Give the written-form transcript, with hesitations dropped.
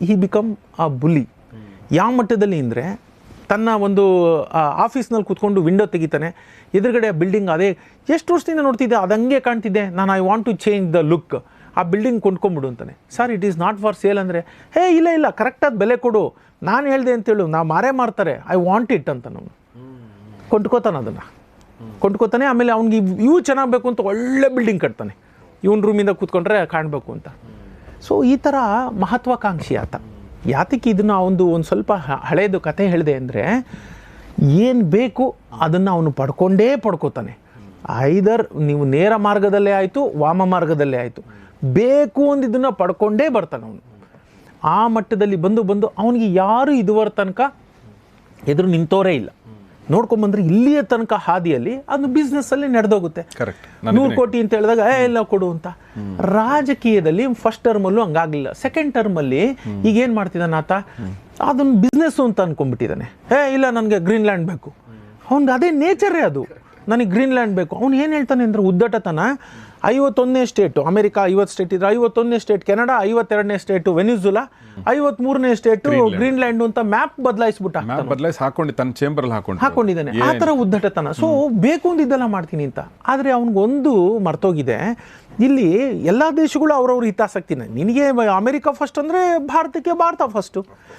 He become ಆ bully. ಯಾವ ಮಟ್ಟದಲ್ಲಿ ಅಂದರೆ ತನ್ನ ಒಂದು ಆಫೀಸ್ನಲ್ಲಿ ಕೂತ್ಕೊಂಡು ವಿಂಡೋ ತೆಗಿತಾನೆ, ಎದುರುಗಡೆ ಆ ಬಿಲ್ಡಿಂಗ್ ಅದೇ ಎಷ್ಟು ವರ್ಷದಿಂದ ನೋಡ್ತಿದ್ದೆ ಅದು ಹಂಗೆ ಕಾಣ್ತಿದ್ದೆ, ನಾನು I want to change the look, ಆ ಬಿಲ್ಡಿಂಗ್ ಕೊಂಡ್ಕೊಂಬಿಡು ಅಂತಾನೆ. Sir it is not for sale ಅಂದರೆ, ಹೇ ಇಲ್ಲ ಕರೆಕ್ಟಾದ ಬೆಲೆ ಕೊಡು, ನಾನು ಹೇಳಿದೆ ಅಂತೇಳು, ನಾವು ಮಾರೇ ಮಾರ್ತಾರೆ, ಐ ವಾಂಟ್ ಇಟ್ ಅಂತ ನಾವು ಕೊಂಡ್ಕೋತಾನೆ, ಅದನ್ನು ಕೊಂಡ್ಕೋತಾನೆ. ಆಮೇಲೆ ಅವ್ನಿಗೆ ಇವು ಚೆನ್ನಾಗಿ ಬೇಕು ಅಂತ ಒಳ್ಳೆ ಬಿಲ್ಡಿಂಗ್ ಕಟ್ತಾನೆ, ಇವನ್ ರೂಮಿಂದ ಕೂತ್ಕೊಂಡ್ರೆ ಕಾಣಬೇಕು ಅಂತ. ಸೊ ಈ ಥರ ಮಹತ್ವಾಕಾಂಕ್ಷಿ ಆತ. ಯಾತಕ್ಕೆ ಇದನ್ನು ಒಂದು ಸ್ವಲ್ಪ ಹಳೇದು ಕತೆ ಹೇಳಿದೆ ಅಂದರೆ, ಏನು ಬೇಕು ಅದನ್ನು ಅವನು ಪಡ್ಕೋತಾನೆ. ಐದರ್ ನೀವು ನೇರ ಮಾರ್ಗದಲ್ಲೇ ಆಯಿತು, ವಾಮ ಮಾರ್ಗದಲ್ಲೇ ಆಯಿತು, ಬೇಕು ಅಂದಿದ್ದನ್ನು ಪಡ್ಕೊಂಡೇ ಬರ್ತಾನೆ ಅವನು. ಆ ಮಟ್ಟದಲ್ಲಿ ಬಂದು ಅವನಿಗೆ ಯಾರು ಇದುವರ ತನಕ ಎದುರು ನಿಂತೋರೇ ಇಲ್ಲ. ನೋಡ್ಕೊಂಬಂದ್ರೆ ಇಲ್ಲಿಯ ತನಕ ಹಾದಿಯಲ್ಲಿ ಅದು ಬಿಸ್ನೆಸ್ಸಲ್ಲಿ ನಡೆದೋಗುತ್ತೆ. 100 ಕೋಟಿ ಅಂತ ಹೇಳಿದಾಗ ಎಲ್ಲ ಕೊಡು ಅಂತ. ರಾಜಕೀಯದಲ್ಲಿ ಫಸ್ಟ್ ಟರ್ಮಲ್ಲೂ ಹಂಗಾಗಲಿಲ್ಲ. ಸೆಕೆಂಡ್ ಟರ್ಮಲ್ಲಿ ಈಗ ಏನು ಮಾಡ್ತಿದ್ದಾನೆ ಆತ, ಅದನ್ನು ಬಿಸ್ನೆಸ್ಸು ಅಂತ ಅನ್ಕೊಂಡ್ಬಿಟ್ಟಿದ್ದಾನೆ. ಇಲ್ಲ ನನಗೆ ಗ್ರೀನ್ಲ್ಯಾಂಡ್ ಬೇಕು, ಅವ್ನಿಗೆ ಅದೇ ನೇಚರೇ ಅದು, ನನಗೆ ಗ್ರೀನ್ಲ್ಯಾಂಡ್ ಬೇಕು. ಅವ್ನು ಏನು ಹೇಳ್ತಾನೆ ಅಂದರೆ ಉದ್ದಟತನ. 51ನೇ ಸ್ಟೇಟು ಅಮೆರಿಕ, 50 ಸ್ಟೇಟ್ ಇದ್ರೆ 51ನೇ ಸ್ಟೇಟ್ ಕೆನಡಾ, 52ನೇ ಸ್ಟೇಟು ವೆನಿಜುಲಾ, 53ನೇ ಸ್ಟೇಟು ಗ್ರೀನ್ಲ್ಯಾಂಡ್ ಅಂತ ಮ್ಯಾಪ್ ಬದಲಾಯಿಸ್ಬಿಟ್ಟ, ಹಾಕೊಂಡಿದ್ದಾನೆ. ಆ ಥರ ಉದ್ದಟತನ. ಸೊ ಬೇಕು ಅಂದಿದ್ದೆಲ್ಲ ಮಾಡ್ತೀನಿ ಅಂತ. ಆದರೆ ಅವ್ನಿಗೊಂದು ಮರ್ತೋಗಿದೆ, ಇಲ್ಲಿ ಎಲ್ಲ ದೇಶಗಳು ಅವ್ರವ್ರ ಹಿತಾಸಕ್ತಿನ. ನಿನಗೆ ಅಮೆರಿಕ ಫಸ್ಟ್ ಅಂದರೆ ಭಾರತಕ್ಕೆ ಭಾರತ ಫಸ್ಟು.